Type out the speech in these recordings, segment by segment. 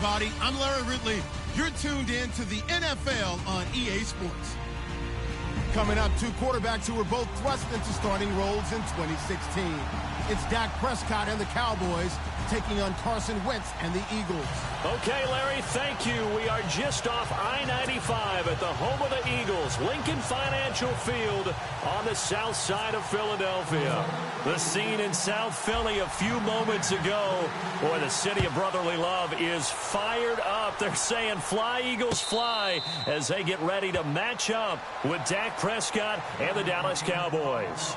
everybody. I'm Larry Ridley. You're tuned in to the NFL on EA Sports. Coming up, two quarterbacks who were both thrust into starting roles in 2016. It's Dak Prescott and the Cowboys taking on Carson Wentz and the Eagles. Okay, Larry, thank you. We are just off I-95 at the home of the Eagles, Lincoln Financial Field on the south side of Philadelphia. The scene in South Philly a few moments ago. Boy, the city of brotherly love is fired up. They're saying, "Fly, Eagles, fly," as they get ready to match up with Dak Prescott and the Dallas Cowboys.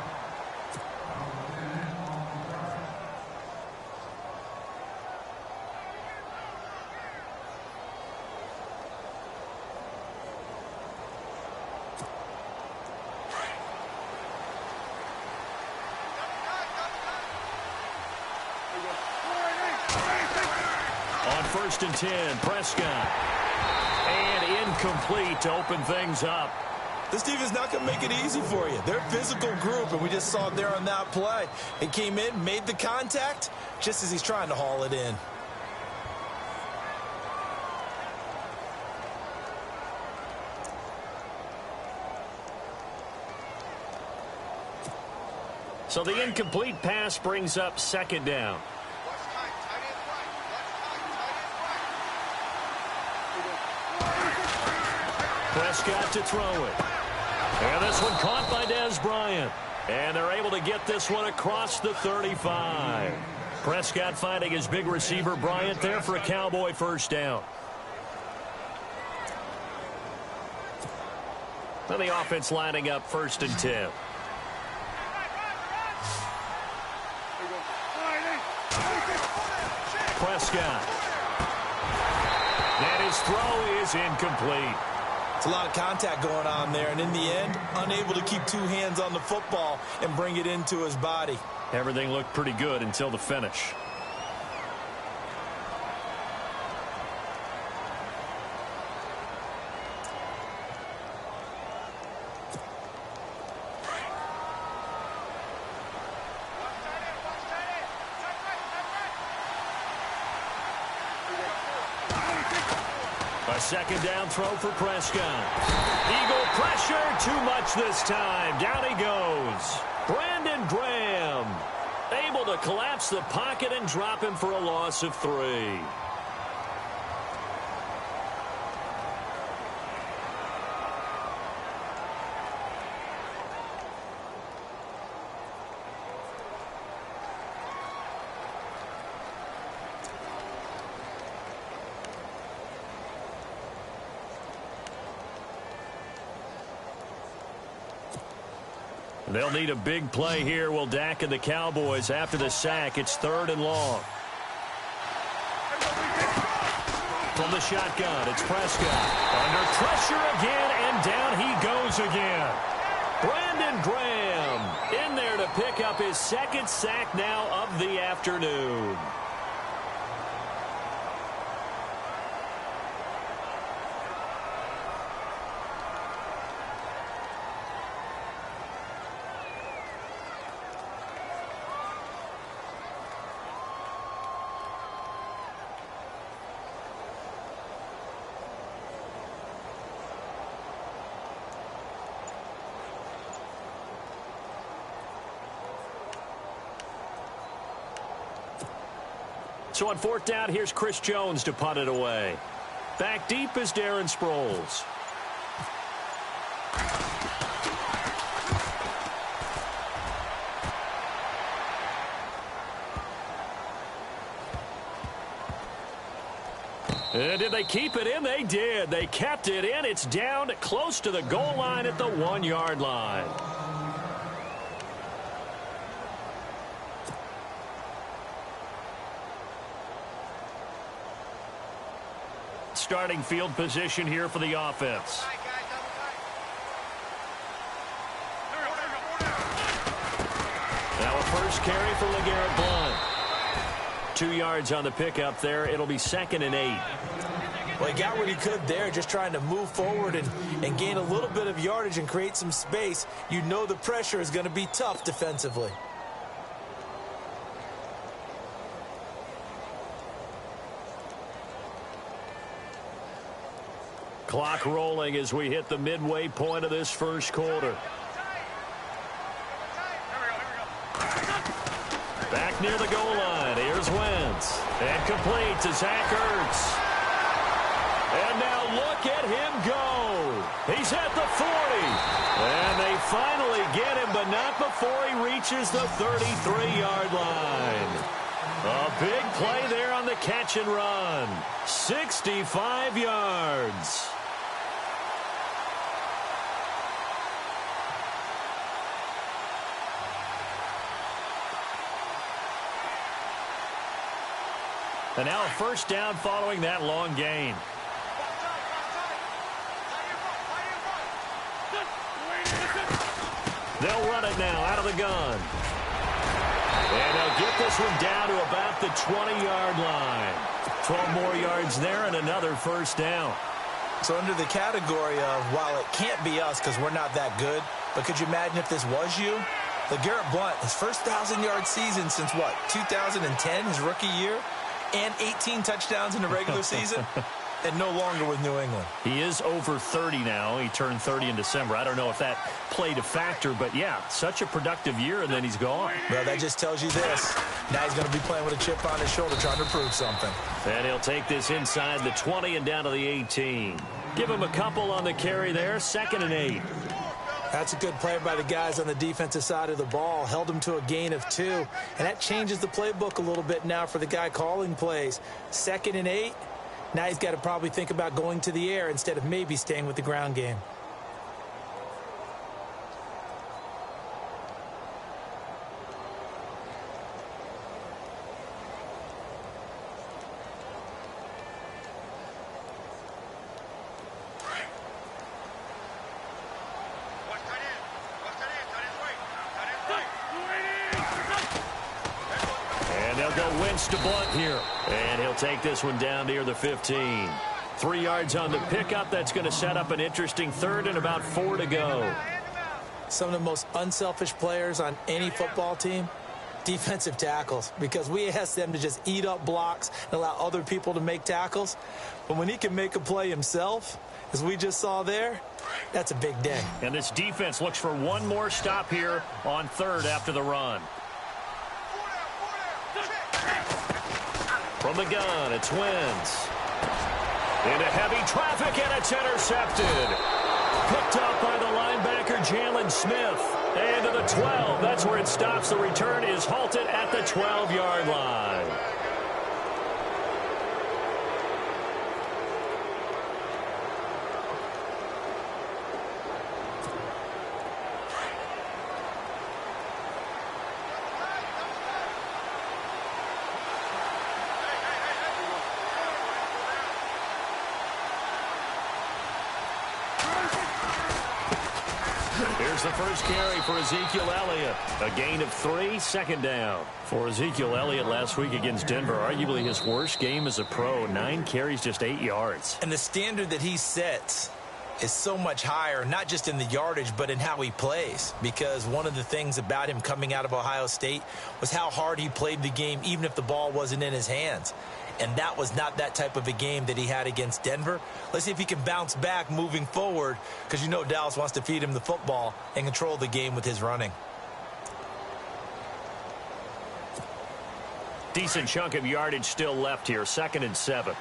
On 1st and 10, Prescott. And incomplete to open things up. This defense is not going to make it easy for you. They're a physical group, and we just saw it there on that play. It came in, made the contact, just as he's trying to haul it in. So the incomplete pass brings up 2nd down. Prescott to throw it. And this one caught by Dez Bryant. And they're able to get this one across the 35. Prescott finding his big receiver Bryant there for a Cowboy 1st down. And the offense lining up 1st and 10. Prescott. And his throw is incomplete. It's a lot of contact going on there, and in the end, unable to keep two hands on the football and bring it into his body. Everything looked pretty good until the finish. A 2nd down throw for Prescott. Eagle pressure, too much this time. Down he goes. Brandon Graham able to collapse the pocket and drop him for a loss of 3. They'll need a big play here, will Dak and the Cowboys after the sack. It's 3rd and long. From the shotgun, it's Prescott. Under pressure again, and down he goes again. Brandon Graham in there to pick up his 2nd sack now of the afternoon. So on 4th down, here's Chris Jones to punt it away. Back deep is Darren Sproles. And did they keep it in? They did. They kept it in. It's down close to the goal line at the 1-yard line. Starting field position here for the offense. Now a first carry for LeGarrette Blount. 2 yards on the pickup there. It'll be 2nd and 8. Well, he got what he could there, just trying to move forward and gain a little bit of yardage and create some space. You know the pressure is going to be tough defensively. Clock rolling as we hit the midway point of this first quarter. Back near the goal line. Here's Wentz. And complete to Zach Ertz. And now look at him go. He's at the 40. And they finally get him, but not before he reaches the 33-yard line. A big play there on the catch and run. 65 yards. And now a first down following that long gain. They'll run it now out of the gun. And they'll get this one down to about the 20-yard line. 12 more yards there and another first down. So under the category of, while it can't be us because we're not that good, but could you imagine if this was you? LeGarrette Blount, his first 1,000-yard season since what, 2010, his rookie year? And 18 touchdowns in the regular season, and no longer with New England. He is over 30 now. He turned 30 in December. I don't know if that played a factor, but yeah, such a productive year, and then he's gone. Well, that just tells you this. Now he's going to be playing with a chip on his shoulder trying to prove something. And he'll take this inside the 20 and down to the 18. Give him a couple on the carry there, 2nd and 8. That's a good play by the guys on the defensive side of the ball. Held him to a gain of 2. And that changes the playbook a little bit now for the guy calling plays. 2nd and 8. Now he's got to probably think about going to the air instead of maybe staying with the ground game. To Blount here. And he'll take this one down near the 15. 3 yards on the pickup. That's going to set up an interesting 3rd and about 4 to go. Some of the most unselfish players on any football team, defensive tackles, because we ask them to just eat up blocks and allow other people to make tackles. But when he can make a play himself, as we just saw there, that's a big day. And this defense looks for one more stop here on 3rd after the run. From the gun, it's Wentz. Into heavy traffic, and it's intercepted. Picked up by the linebacker, Jalen Smith. And to the 12. That's where it stops. The return is halted at the 12-yard line. Here's the first carry for Ezekiel Elliott. A gain of 3, 2nd down. For Ezekiel Elliott last week against Denver, arguably his worst game as a pro. 9 carries, just 8 yards. And the standard that he sets is so much higher, not just in the yardage, but in how he plays. Because one of the things about him coming out of Ohio State was how hard he played the game, even if the ball wasn't in his hands. And that was not that type of a game that he had against Denver. Let's see if he can bounce back moving forward, because you know Dallas wants to feed him the football and control the game with his running. Decent chunk of yardage still left here, 2nd and 7.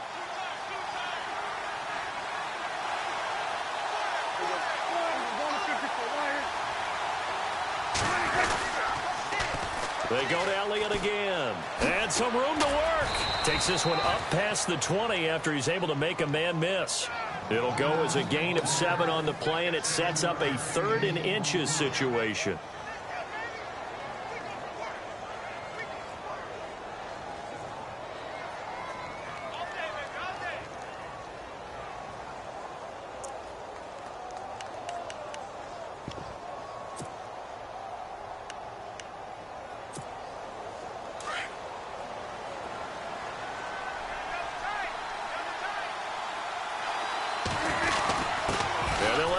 They go to Elliott again. And some room to work. Takes this one up past the 20 after he's able to make a man miss. It'll go as a gain of 7 on the play, and it sets up a 3rd and inches situation.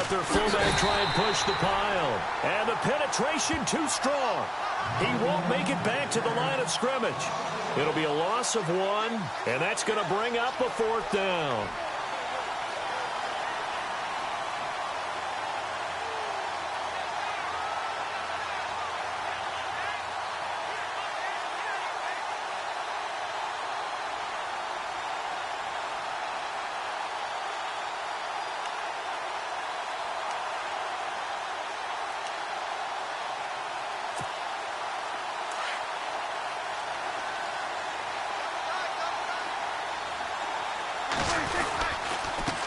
Their fullback try and push the pile. And the penetration too strong. He won't make it back to the line of scrimmage. It'll be a loss of 1, and that's going to bring up a 4th down.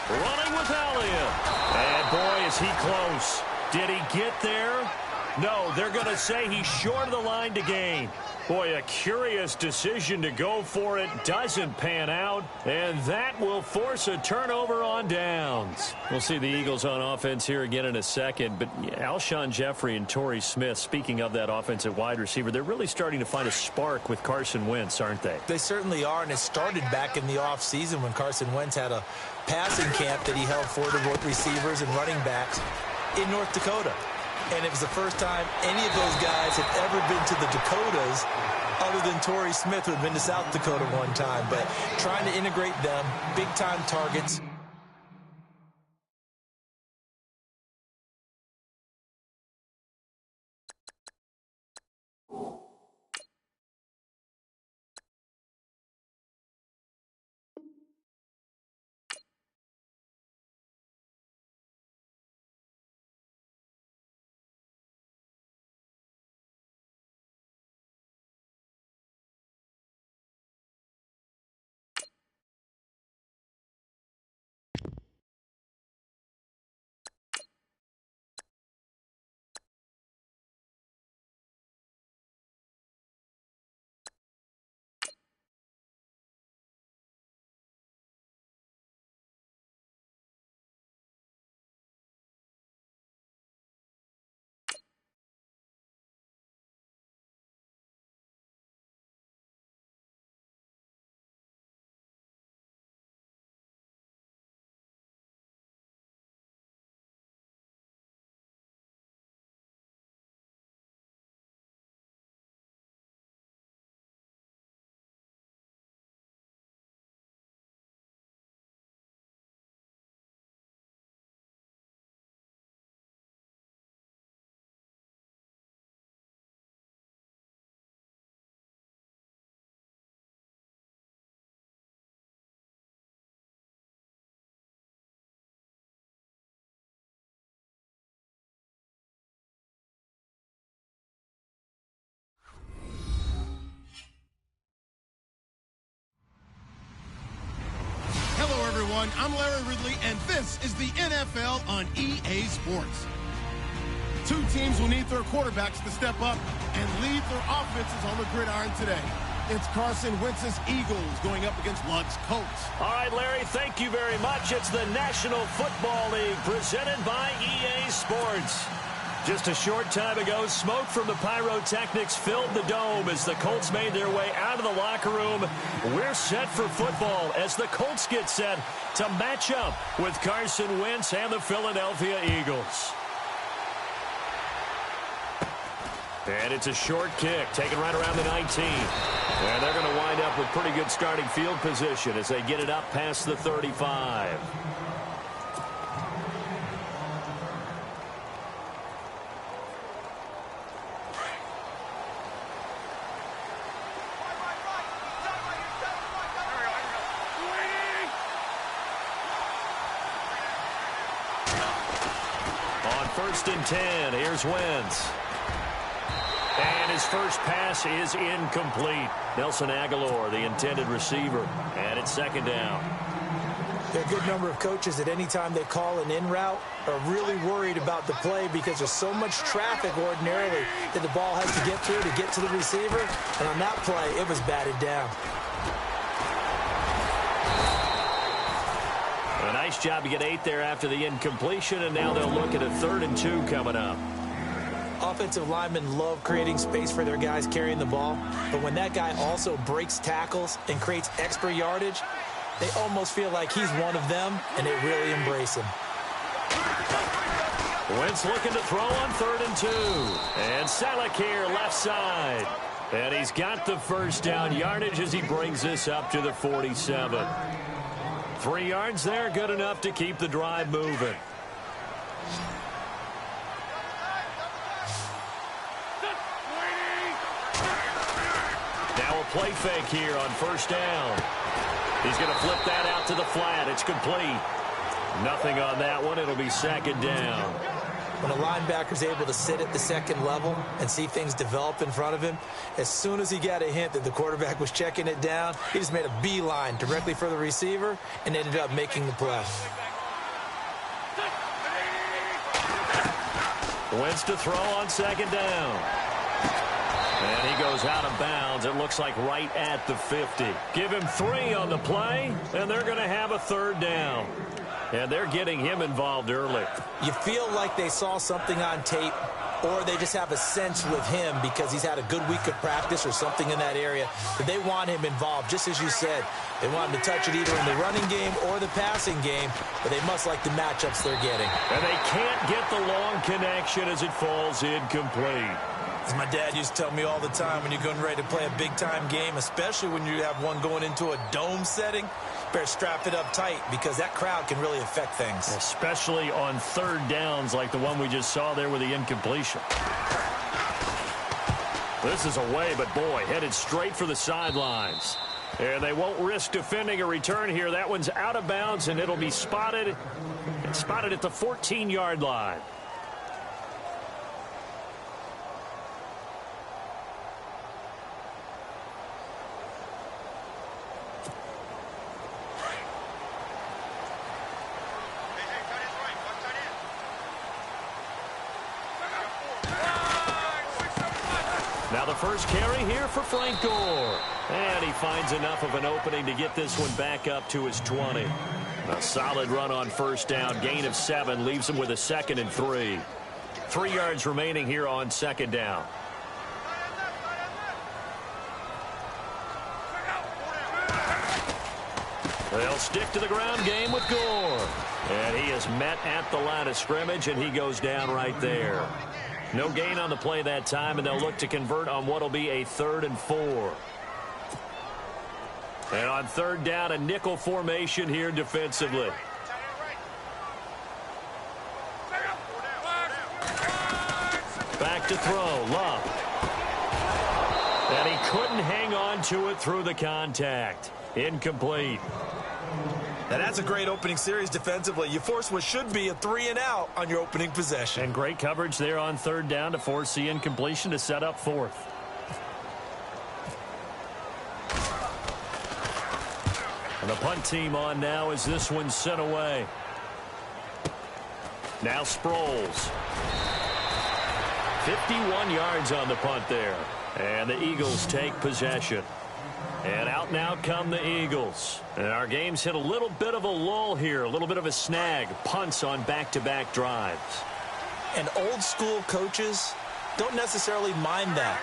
Running with Elliott. And boy, is he close. Did he get there? No, they're going to say he's short of the line to gain. Boy, a curious decision to go for it. Doesn't pan out. And that will force a turnover on downs. We'll see the Eagles on offense here again in a second. But Alshon Jeffrey and Torrey Smith, speaking of that offensive wide receiver, they're really starting to find a spark with Carson Wentz, aren't they? They certainly are, and it started back in the offseason when Carson Wentz had a passing camp that he held for the receivers and running backs in North Dakota. And it was the first time any of those guys had ever been to the Dakotas other than Torrey Smith, who had been to South Dakota one time. But trying to integrate them, big-time targets. Everyone, I'm Larry Ridley, and this is the NFL on EA Sports. Two teams will need their quarterbacks to step up and lead their offenses on the gridiron today. It's Carson Wentz's Eagles going up against Luck's Colts. All right, Larry, thank you very much. It's the National Football League presented by EA Sports. Just a short time ago, smoke from the pyrotechnics filled the dome as the Colts made their way out of the locker room. We're set for football as the Colts get set to match up with Carson Wentz and the Philadelphia Eagles. And it's a short kick, taken right around the 19. And they're going to wind up with pretty good starting field position as they get it up past the 35. First and 10. Here's Wentz. And his first pass is incomplete. Nelson Aguilar, the intended receiver. And it's second down. There are a good number of coaches at any time they call an in route are really worried about the play because there's so much traffic ordinarily that the ball has to get through to get to the receiver. And on that play, it was batted down. A nice job to get 8 there after the incompletion, and now they'll look at a 3rd and 2 coming up. Offensive linemen love creating space for their guys carrying the ball, but when that guy also breaks tackles and creates extra yardage, they almost feel like he's one of them, and they really embrace him. Wentz looking to throw on 3rd and 2. And Salek here, left side. And he's got the first down yardage as he brings this up to the 47. 3 yards there, good enough to keep the drive moving. Now a play fake here on first down. He's going to flip that out to the flat. It's complete. Nothing on that one. It'll be second down. when a linebacker's able to sit at the second level and see things develop in front of him, as soon as he got a hint that the quarterback was checking it down, he just made a beeline directly for the receiver and ended up making the play. Wentz to throw on second down. And he goes out of bounds. It looks like right at the 50. Give him 3 on the play, and they're going to have a third down. And they're getting him involved early. You feel like they saw something on tape, or they just have a sense with him because he's had a good week of practice or something in that area that they want him involved, just as you said. They want him to touch it either in the running game or the passing game, but they must like the matchups they're getting. And they can't get the long connection as it falls incomplete. As my dad used to tell me all the time, when you're getting ready to play a big-time game, especially when you have one going into a dome setting, better strap it up tight because that crowd can really affect things. Especially on third downs like the one we just saw there with the incompletion. This is away, but boy, headed straight for the sidelines. And they won't risk defending a return here. That one's out of bounds, and it'll be spotted at the 14-yard line. Now the first carry here for Frank Gore. And he finds enough of an opening to get this one back up to his 20. A solid run on first down. Gain of 7 leaves him with a 2nd and 3. 3 yards remaining here on second down. They'll stick to the ground game with Gore. And he is met at the line of scrimmage, and he goes down right there. No gain on the play that time, and they'll look to convert on what will be a 3rd and 4. And on third down, a nickel formation here defensively. Back to throw, Love. And he couldn't hang on to it through the contact. Incomplete. Now that's a great opening series defensively. You force what should be a 3-and-out on your opening possession. And great coverage there on third down to force the incompletion to set up 4th. And the punt team on now as this one's sent away. Now Sproles. 51 yards on the punt there. And the Eagles take possession. And out now come the Eagles. And our game's hit a little bit of a lull here, a little bit of a snag. Punts on back-to-back drives. And old-school coaches don't necessarily mind that.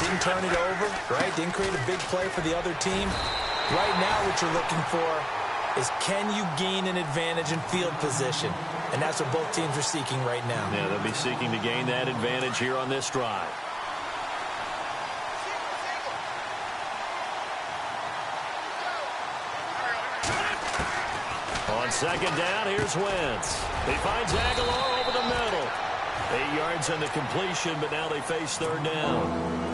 Didn't turn it over, right? Didn't create a big play for the other team. Right now what you're looking for is can you gain an advantage in field position? And that's what both teams are seeking right now. Yeah, they'll be seeking to gain that advantage here on this drive. On second down, here's Wentz. He finds Aguilar over the middle. 8 yards on the completion, but now they face third down.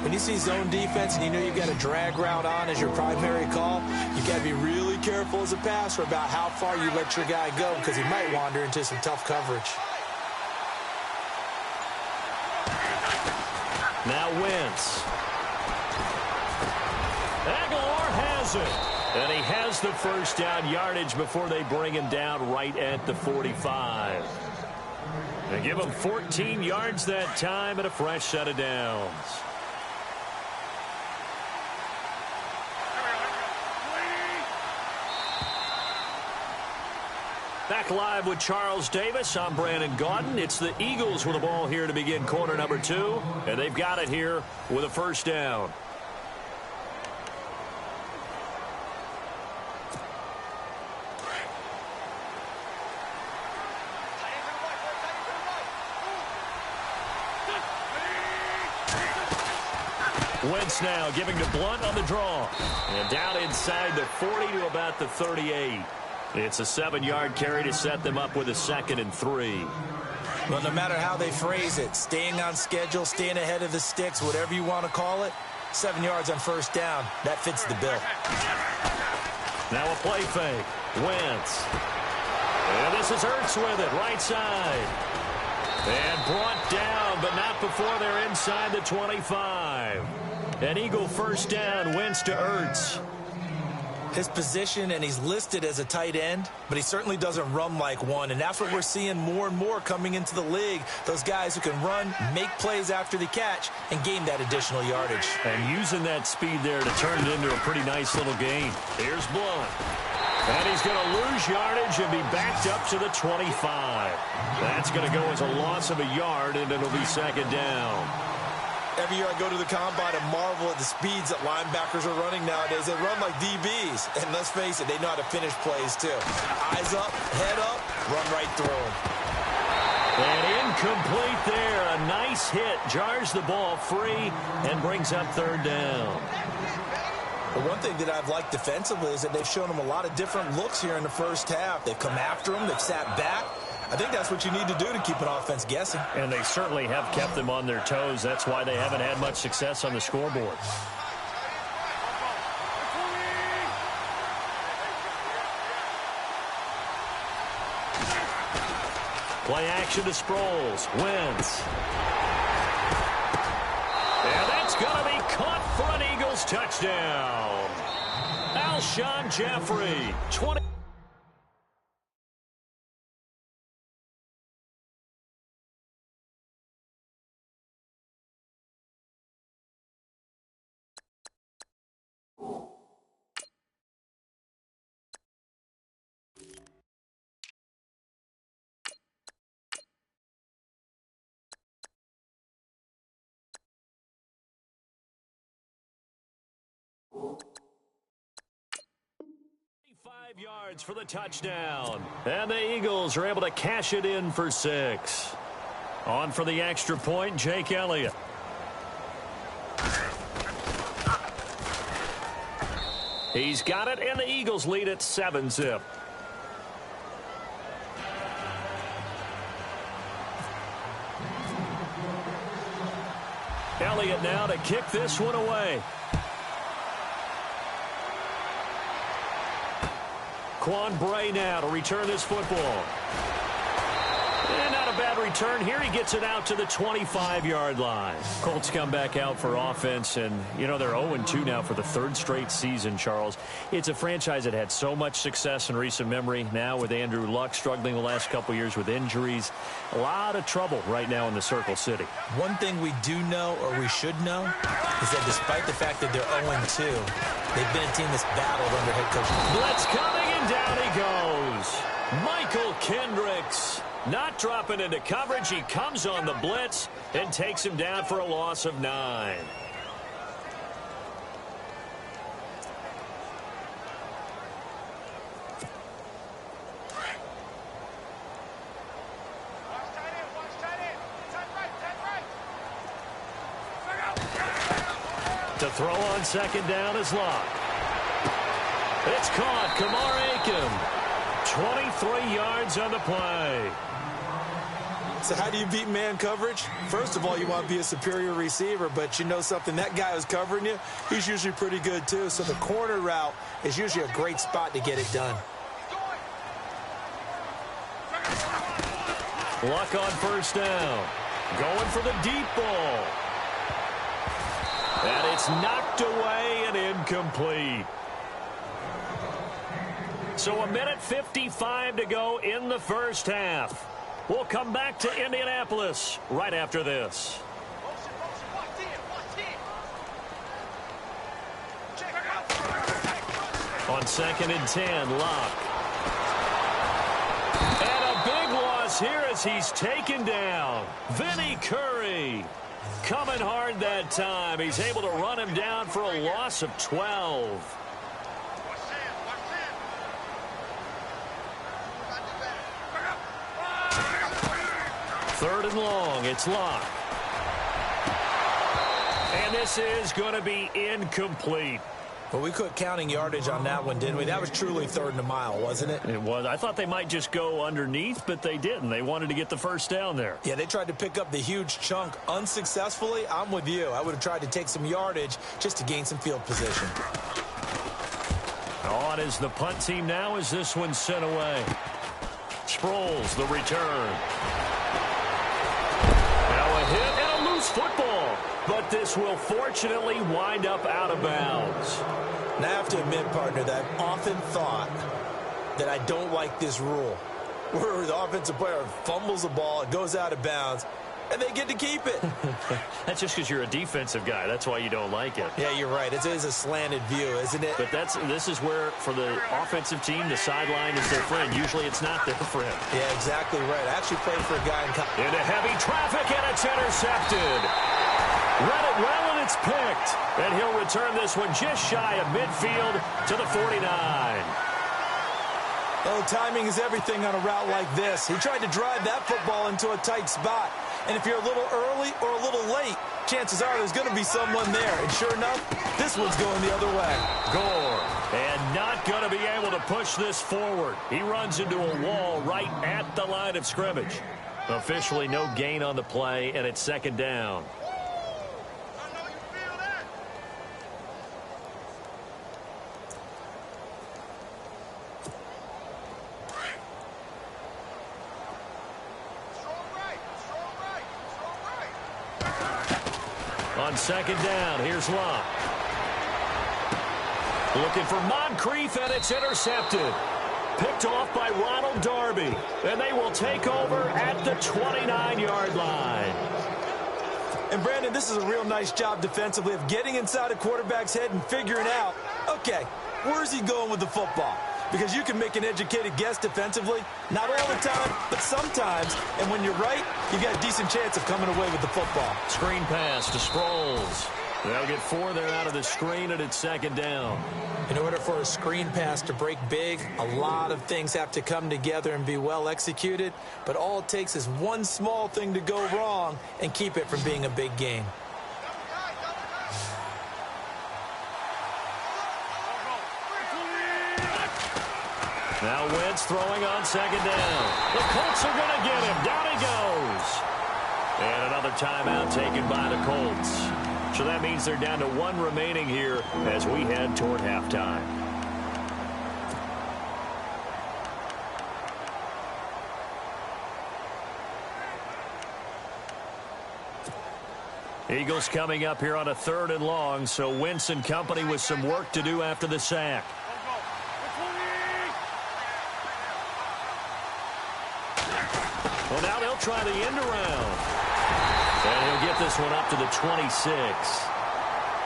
When you see zone defense and you know you've got a drag route on as your primary call, you've got to be really careful as a passer about how far you let your guy go because he might wander into some tough coverage. Now Wentz. Aguilar has it. And he has the first down yardage before they bring him down right at the 45. They give him 14 yards that time and a fresh set of downs. Back live with Charles Davis. I'm Brandon Gaudin. It's the Eagles with the ball here to begin quarter number 2. And they've got it here with a first down. Wentz now giving to Blunt on the draw. And down inside the 40 to about the 38. It's a 7-yard carry to set them up with a 2nd and 3. Well, no matter how they phrase it, staying on schedule, staying ahead of the sticks, whatever you want to call it, 7 yards on first down, that fits the bill. Now a play fake. Wentz. And this is Ertz with it, right side. And brought down, but not before they're inside the 25. An Eagle first down, Wentz to Ertz. His position, and he's listed as a tight end, but he certainly doesn't run like one, and that's what we're seeing more and more coming into the league. Those guys who can run, make plays after the catch, and gain that additional yardage. And using that speed there to turn it into a pretty nice little gain. Here's Blunt. And he's going to lose yardage and be backed up to the 25. That's going to go as a loss of a yard, and it'll be second down. Every year I go to the combine and marvel at the speeds that linebackers are running nowadays. They run like DBs. And let's face it, they know how to finish plays too. Eyes up, head up, run right through them. And incomplete there. A nice hit. Jars the ball free and brings up third down. The one thing that I've liked defensively is that they've shown them a lot of different looks here in the first half. They've come after them. They've sat back. I think that's what you need to do to keep an offense guessing. And they certainly have kept them on their toes. That's why they haven't had much success on the scoreboard. Play action to Sproles. Wentz. And that's going to be caught for an Eagles touchdown. Alshon Jeffrey, 20. Yards for the touchdown. And the Eagles are able to cash it in for 6. On for the extra point, Jake Elliott. He's got it, and the Eagles lead at 7-zip. Elliott now to kick this one away. Quan Bray now to return this football. And not a bad return here. He gets it out to the 25-yard line. Colts come back out for offense, and, you know, they're 0-2 now for the third straight season, Charles. It's a franchise that had so much success in recent memory. Now with Andrew Luck struggling the last couple years with injuries. A lot of trouble right now in the Circle City. One thing we do know, or we should know, is that despite the fact that they're 0-2, they've been a team that's battled under head coach. Blitz coming, and down he goes. Michael Kendricks. Not dropping into coverage. He comes on the blitz and takes him down for a loss of 9. To throw on second down is Locke. It's caught. Kamar Aiken. 23 yards on the play. So how do you beat man coverage? First of all, you want to be a superior receiver, but you know something, that guy who's covering you, he's usually pretty good too. So the corner route is usually a great spot to get it done. Luck on first down. Going for the deep ball. And it's knocked away and incomplete. So 1:55 to go in the first half. We'll come back to Indianapolis right after this. On 2nd and 10, Locke. And a big loss here as he's taken down. Vinny Curry coming hard that time. He's able to run him down for a loss of 12. Third and long, it's Locke. And this is going to be incomplete. Well, we quit counting yardage on that one, didn't we? That was truly 3rd and a mile, wasn't it? It was. I thought they might just go underneath, but they didn't. They wanted to get the first down there. Yeah, they tried to pick up the huge chunk unsuccessfully. I'm with you. I would have tried to take some yardage just to gain some field position. On is the punt team now as this one's sent away. Sproles, the return. but this will fortunately wind up out of bounds. Now, I have to admit, partner, that I've often thought that I don't like this rule, where the offensive player fumbles the ball, it goes out of bounds, and they get to keep it. That's just because you're a defensive guy. That's why you don't like it. Yeah, you're right. It is a slanted view, isn't it? But this is where, for the offensive team, the sideline is their friend. Usually it's not their friend. Yeah, exactly right. I actually played for a guy in college. Into heavy traffic, and it's intercepted. Read it well, and it's picked. And he'll return this one just shy of midfield to the 49. Oh, timing is everything on a route like this. He tried to drive that football into a tight spot. And if you're a little early or a little late, chances are there's going to be someone there. And sure enough, this one's going the other way. Gore, and not going to be able to push this forward. He runs into a wall right at the line of scrimmage. Officially no gain on the play, and it's second down. On second down, here's Locke. Looking for Moncrief, and it's intercepted. Picked off by Ronald Darby. And they will take over at the 29-yard line. And, Brandon, this is a real nice job defensively of getting inside a quarterback's head and figuring out, okay, where's he going with the football? Because you can make an educated guess defensively, not all the time, but sometimes. And when you're right, you got a decent chance of coming away with the football. Screen pass to Sproles. They'll get 4 there out of the screen, and it's second down. In order for a screen pass to break big, a lot of things have to come together and be well executed. But all it takes is one small thing to go wrong and keep it from being a big game. Now Wentz throwing on second down. The Colts are going to get him. Down he goes. And another timeout taken by the Colts. So that means they're down to 1 remaining here as we head toward halftime. Eagles coming up here on a 3rd and long, so Wentz and company with some work to do after the sack. Well, now they'll try the end around. And he'll get this one up to the 26.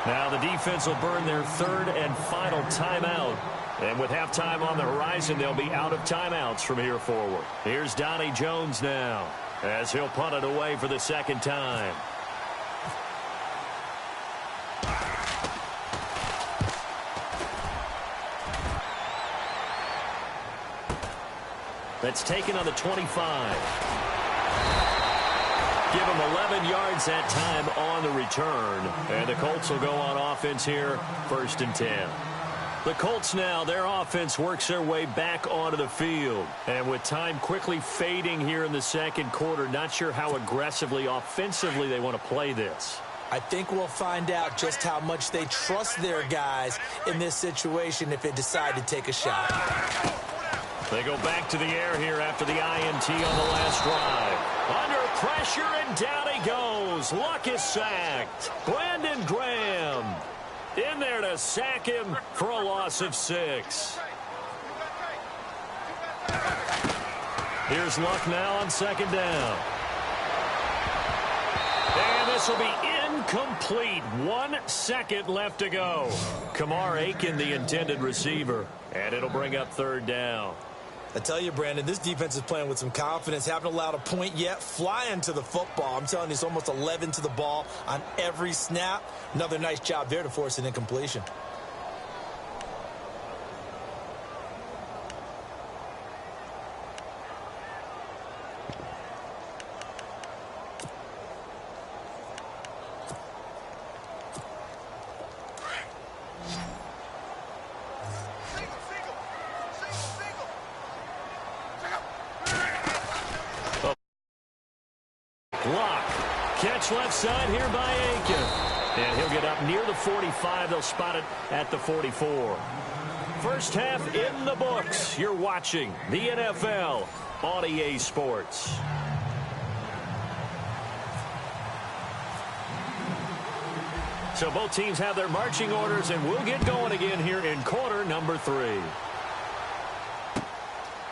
Now the defense will burn their 3rd and final timeout. And with halftime on the horizon, they'll be out of timeouts from here forward. Here's Donnie Jones now as he'll punt it away for the 2nd time. That's taken on the 25. Give him 11 yards that time on the return. And the Colts will go on offense here, 1st and 10. The Colts now, their offense works their way back onto the field. And with time quickly fading here in the 2nd quarter, not sure how aggressively, offensively they want to play this. I think we'll find out just how much they trust their guys in this situation if they decide to take a shot. They go back to the air here after the INT on the last drive. Under pressure, and down he goes. Luck is sacked. Brandon Graham in there to sack him for a loss of 6. Here's Luck now on second down. And this will be incomplete. 1 second left to go. Kamar Aiken, the intended receiver. And it'll bring up 3rd down. I tell you, Brandon, this defense is playing with some confidence. Haven't allowed a point yet. Flying to the football. I'm telling you, it's almost 11 to the ball on every snap. Another nice job there to force an incompletion. Catch left side here by Aiken. And he'll get up near the 45. They'll spot it at the 44. First half in the books. You're watching the NFL on EA Sports. So both teams have their marching orders, and we'll get going again here in quarter number 3.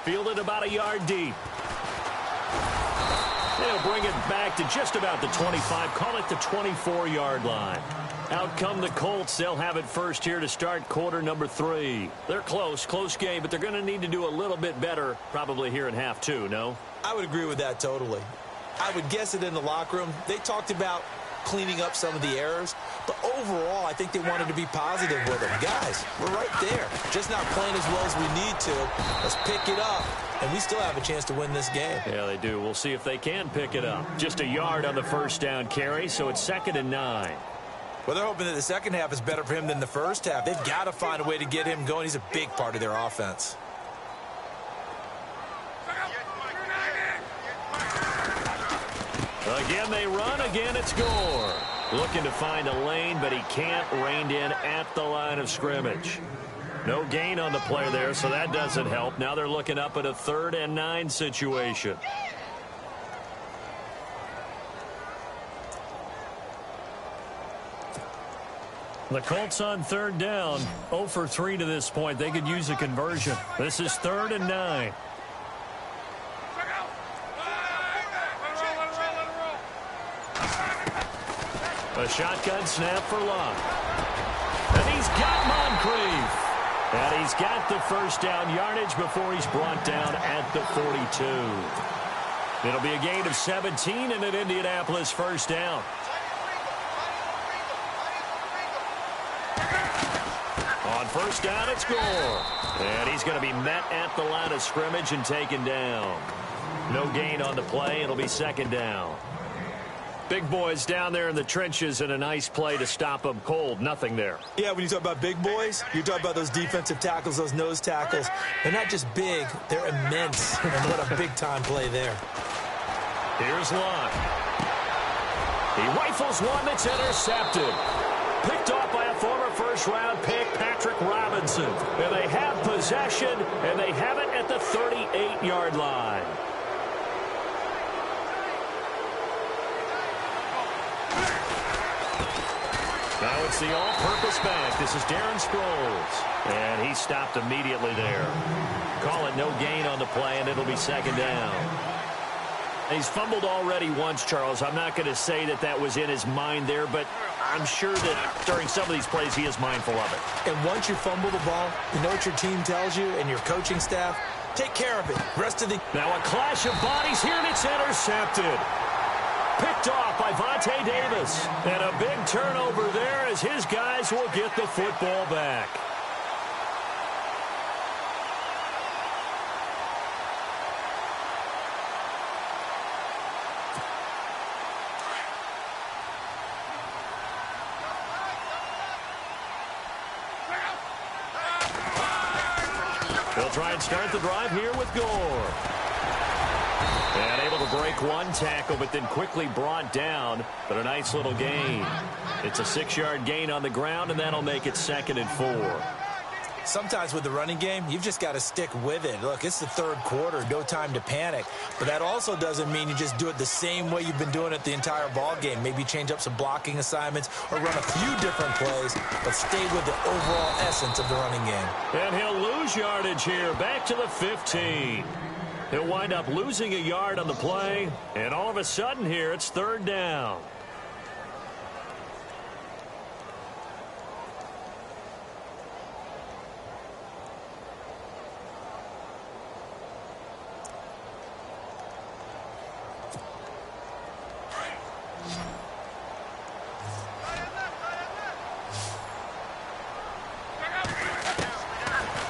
Fielded about a yard deep. They'll bring it back to just about the 25, call it the 24-yard line. Out come the Colts. They'll have it first here to start quarter number 3. They're close game, but they're going to need to do a little bit better probably here in half 2, no? I would agree with that totally. I would guess it in the locker room. They talked about cleaning up some of the errors, but overall, I think they wanted to be positive with them. Guys, we're right there. Just not playing as well as we need to. Let's pick it up, and we still have a chance to win this game. Yeah, they do. We'll see if they can pick it up. Just a yard on the first down carry, so it's 2nd and 9. Well, they're hoping that the second half is better for him than the first half. They've got to find a way to get him going. He's a big part of their offense. Again, they run. Again, it's Gore. Looking to find a lane, but he can't. Reined in at the line of scrimmage. No gain on the play there, so that doesn't help. Now they're looking up at a 3rd and 9 situation. The Colts on 3rd down. 0 for 3 to this point. They could use a conversion. This is 3rd and 9. A shotgun snap for Luck. And he's got Moncrief. And he's got the first down yardage before he's brought down at the 42. It'll be a gain of 17 and an Indianapolis first down. On first down, it's Gore. And he's going to be met at the line of scrimmage and taken down. No gain on the play. It'll be 2nd down. Big boys down there in the trenches, and a nice play to stop them cold. Nothing there. Yeah, when you talk about big boys, you talk about those defensive tackles, those nose tackles. They're not just big, they're immense. And what a big-time play there. Here's Luck. He rifles one that's intercepted. Picked off by a former first-round pick, Patrick Robinson. And they have possession, and they have it at the 38-yard line. Now it's the all-purpose back. This is Darren Sproles. And he stopped immediately there. Call it no gain on the play, and it'll be 2nd down. He's fumbled already once, Charles. I'm not going to say that that was in his mind there, but I'm sure that during some of these plays he is mindful of it. And once you fumble the ball, you know what your team tells you and your coaching staff? Take care of it. Rest of the... Now a clash of bodies here, and it's intercepted. Picked off by Vontae Davis. And a big turnover there as his guys will get the football back. They'll try and start the drive here with Gore. And able to break one tackle, but then quickly brought down. But a nice little gain. It's a 6-yard gain on the ground, and that'll make it 2nd and 4. Sometimes with the running game, you've just got to stick with it. Look, it's the 3rd quarter, no time to panic. But that also doesn't mean you just do it the same way you've been doing it the entire ball game. Maybe change up some blocking assignments or run a few different plays, but stay with the overall essence of the running game. And he'll lose yardage here, back to the 15. He'll wind up losing a yard on the play, and all of a sudden here, it's 3rd down.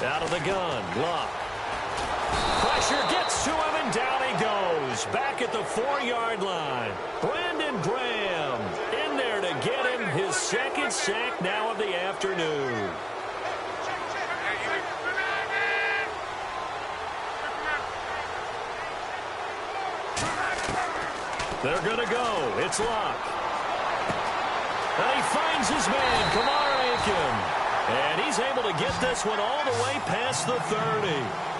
Out of the gun, Luck. Pressure gets to him, and down he goes. Back at the 4-yard line. Brandon Graham in there to get him his 2nd sack now of the afternoon. They're going to go. It's Luck. And he finds his man, Kamar Aiken. And he's able to get this one all the way past the 30.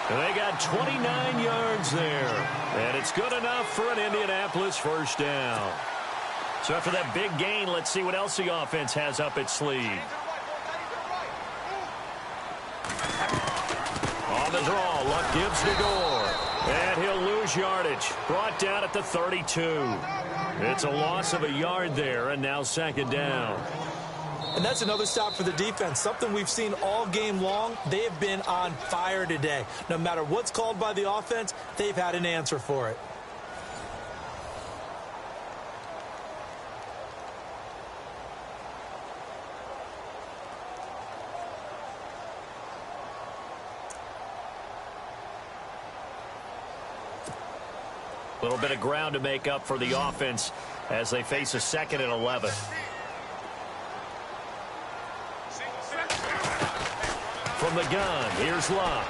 And they got 29 yards there. And it's good enough for an Indianapolis first down. So after that big gain, let's see what else the offense has up its sleeve. On the draw, Luck gives to Gore. And he'll lose yardage. Brought down at the 32. It's a loss of a yard there, and now second down. And that's another stop for the defense. Something we've seen all game long. They have been on fire today. No matter what's called by the offense, they've had an answer for it. A little bit of ground to make up for the offense as they face a 2nd and 11. From the gun, here's Luck.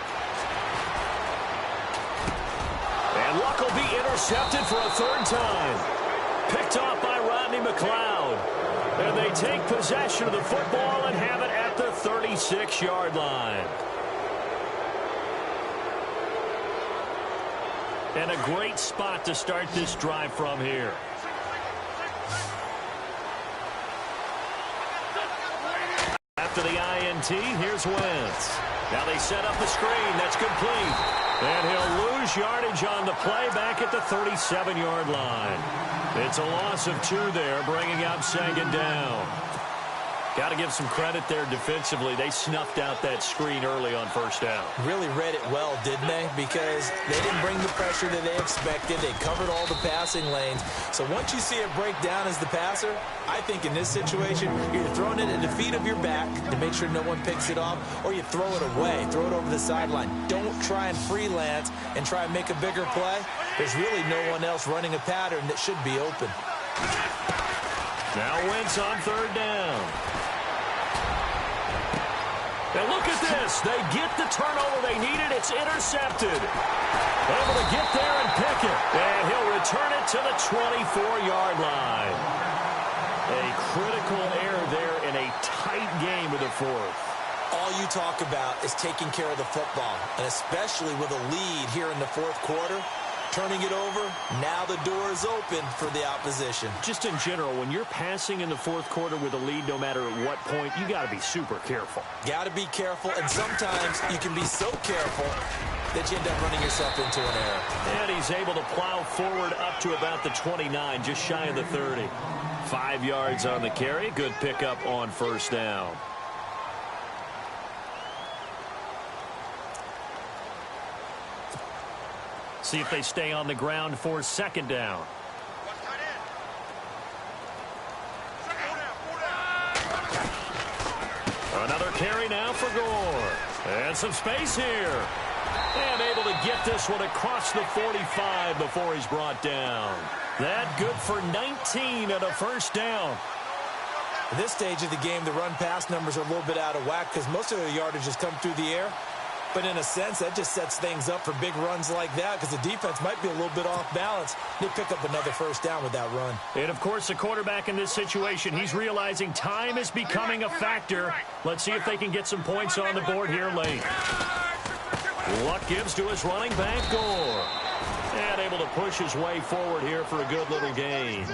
And Luck will be intercepted for a 3rd time. Picked off by Rodney McLeod. And they take possession of the football and have it at the 36-yard line. And a great spot to start this drive from here. After the INT, here's Wentz. Now they set up the screen. That's complete. And he'll lose yardage on the play back at the 37-yard line. It's a loss of 2 there, bringing up second down. Got to give some credit there defensively. They snuffed out that screen early on first down. Really read it well, didn't they? Because they didn't bring the pressure that they expected. They covered all the passing lanes. So once you see it break down as the passer, I think in this situation, you're throwing it at the feet of your back to make sure no one picks it off, or you throw it away, throw it over the sideline. Don't try and freelance and try and make a bigger play. There's really no one else running a pattern that should be open. Now Wentz on 3rd down. And look at this. They get the turnover they needed. It's intercepted. Able to get there and pick it. And he'll return it to the 24-yard line. A critical error there in a tight game of the 4th. All you talk about is taking care of the football, and especially with a lead here in the 4th quarter. Turning it over, now the door is open for the opposition. Just in general, when you're passing in the 4th quarter with a lead, no matter at what point, you got to be super careful. Got to be careful, and sometimes you can be so careful that you end up running yourself into an error. And he's able to plow forward up to about the 29, just shy of the 30. 5 yards on the carry. Good pickup on first down. See if they stay on the ground for second down. Another carry now for Gore. And some space here. And able to get this one across the 45 before he's brought down. That good for 19 and a first down. At this stage of the game, the run-pass numbers are a little bit out of whack because most of their yardage has come through the air. But in a sense, that just sets things up for big runs like that because the defense might be a little bit off balance. They pick up another first down with that run. And, of course, the quarterback in this situation, he's realizing time is becoming a factor. Let's see if they can get some points on the board here late. Luck gives to his running back, Gore. And able to push his way forward here for a good little gain.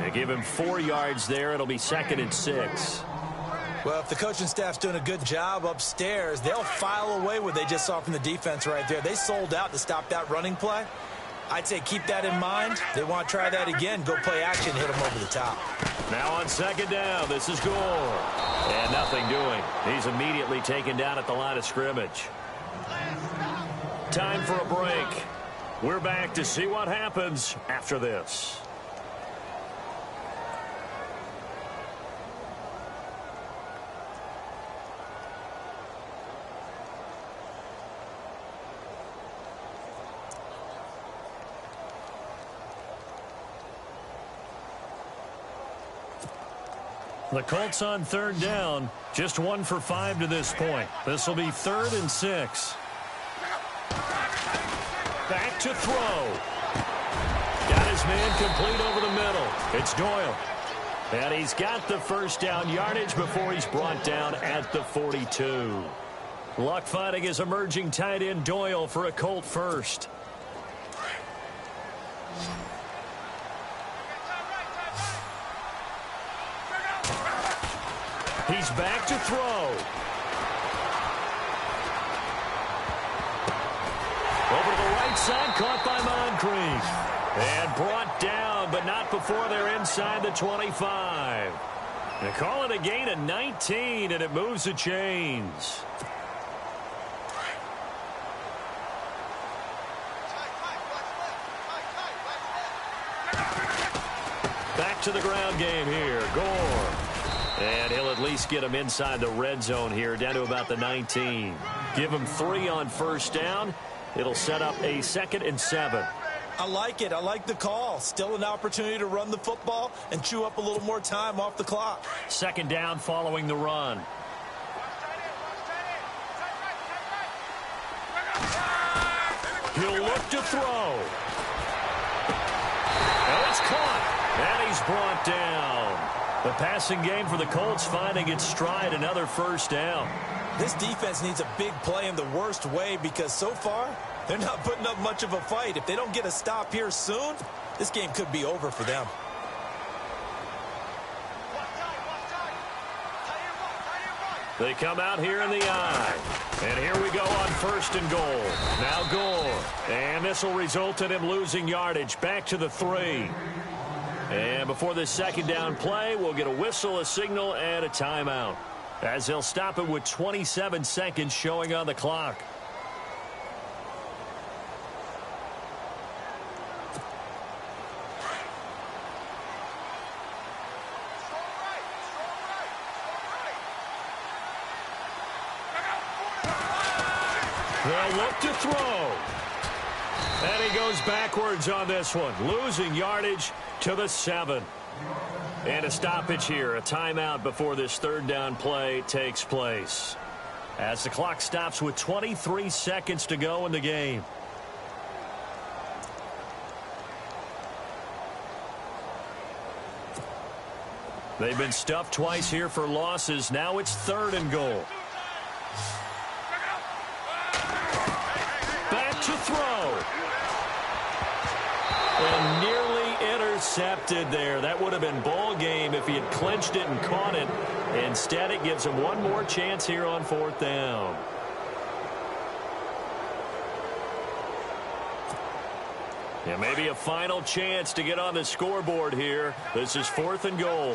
They give him 4 yards there. It'll be 2nd and 6. Well, if the coaching staff's doing a good job upstairs, they'll file away what they just saw from the defense right there. They sold out to stop that running play. I'd say keep that in mind. They want to try that again. Go play action, hit them over the top. Now on second down, this is Gore. And nothing doing. He's immediately taken down at the line of scrimmage. Time for a break. We're back to see what happens after this. The Colts on 3rd down, just 1 for 5 to this point. This will be 3rd and 6. Back to throw. Got his man complete over the middle. It's Doyle. And he's got the first down yardage before he's brought down at the 42. Luck finding his emerging tight end Doyle for a Colt first. He's back to throw. Over to the right side, caught by Moncrief. And brought down, but not before they're inside the 25. They call it a gain of 19, and it moves the chains. Back to the ground game here. Gore. And he'll at least get him inside the red zone here, down to about the 19. Give him 3 on first down. It'll set up a 2nd and 7. I like it. I like the call. Still an opportunity to run the football and chew up a little more time off the clock. 2nd down following the run. He'll look to throw. And it's caught. And he's brought down. The passing game for the Colts finding its stride, another first down. This defense needs a big play in the worst way because so far they're not putting up much of a fight. If they don't get a stop here soon, this game could be over for them. They come out here in the eye. And here we go on 1st and goal. Now Gore. And this will result in him losing yardage. Back to the 3. And before this 2nd down play, we'll get a whistle, a signal, and a timeout, as they'll stop it with 27 seconds showing on the clock. They'll look to throw. And he goes backwards on this one, losing yardage to the 7. And a stoppage here, a timeout before this 3rd down play takes place, as the clock stops with 23 seconds to go in the game. They've been stuffed twice here for losses. Now it's 3rd and goal. Back to throw. And nearly intercepted there. That would have been ball game if he had clinched it and caught it. Instead, it gives him one more chance here on 4th down. And maybe a final chance to get on the scoreboard here. This is 4th and goal.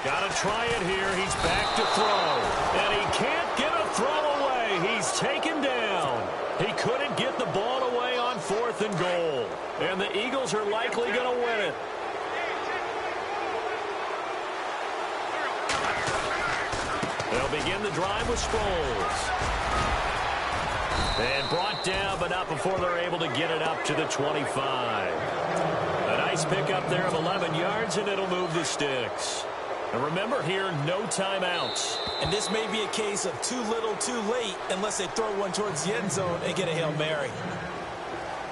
Got to try it here. He's back to throw. And he can't get a throw away. He's taken down. He couldn't get the ball away on 4th and goal. And the Eagles are likely going to win it. They'll begin the drive with Sproles. And brought down, but not before they're able to get it up to the 25. A nice pickup there of 11 yards, and it'll move the sticks. And remember here, no timeouts. And this may be a case of too little, too late, unless they throw one towards the end zone and get a Hail Mary.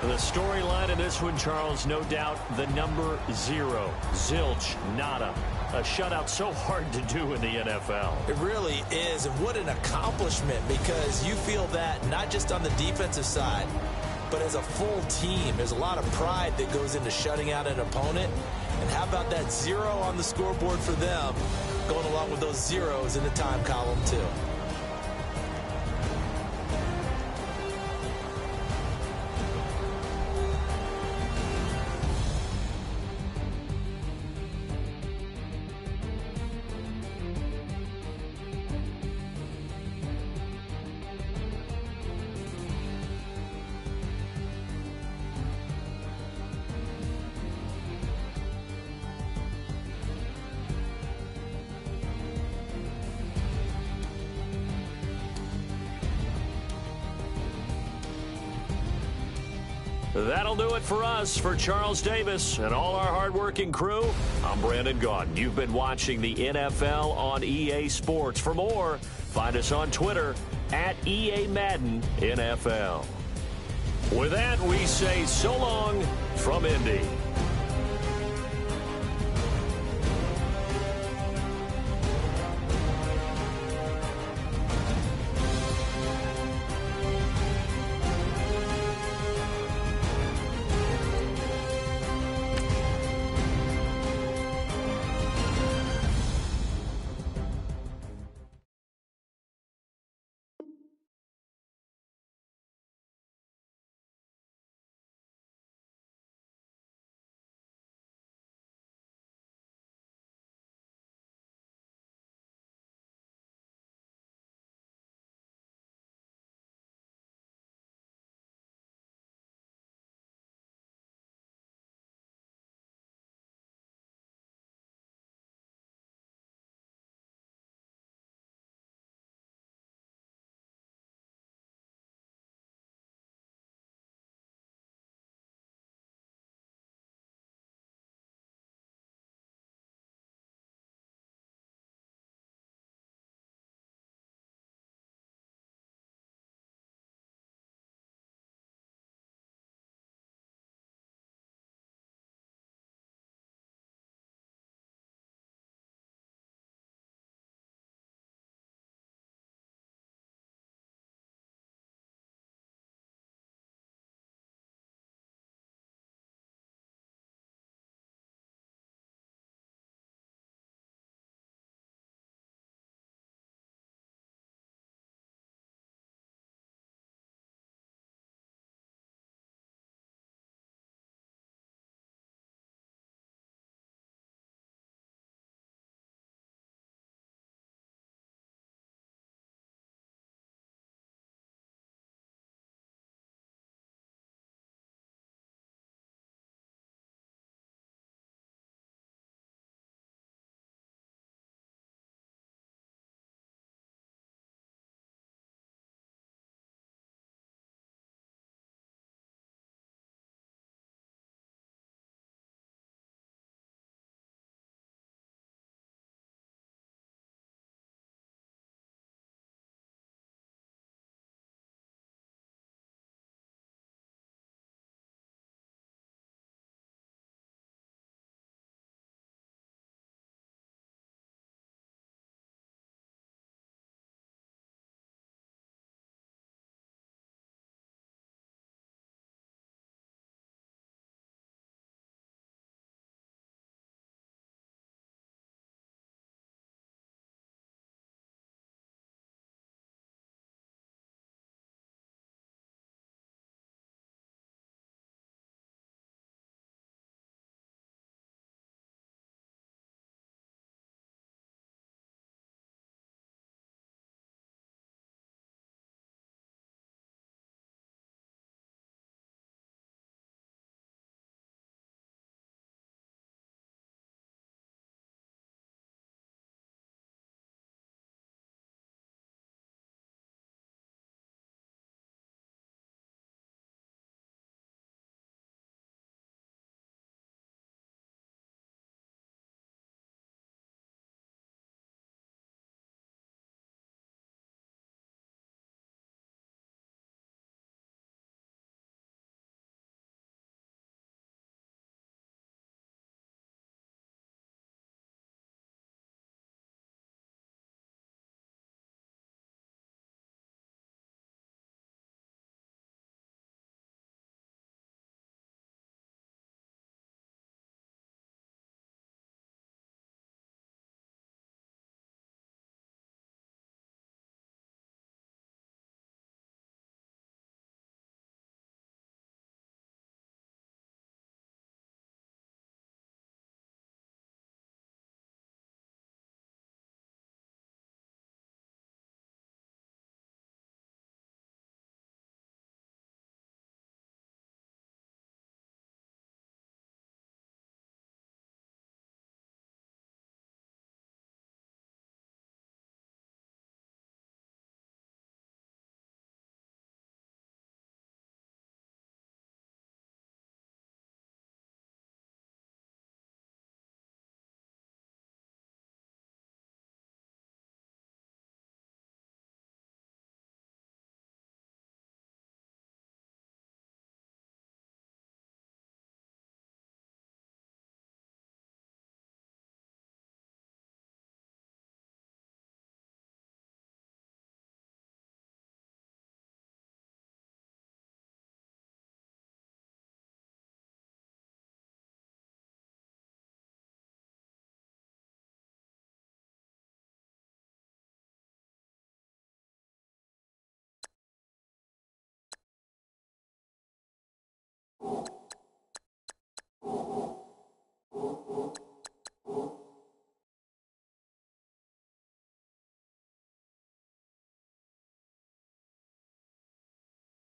The storyline in this one, Charles, no doubt the number 0. Zilch, nada. A shutout so hard to do in the NFL. It really is, and what an accomplishment, because you feel that not just on the defensive side, but as a full team. There's a lot of pride that goes into shutting out an opponent. And how about that 0 on the scoreboard for them, going along with those zeros in the time column, too. That'll do it for us. For Charles Davis and all our hardworking crew, I'm Brandon Gaudin. You've been watching the NFL on EA Sports. For more, find us on Twitter at EA Madden NFL. With that, we say so long from Indy.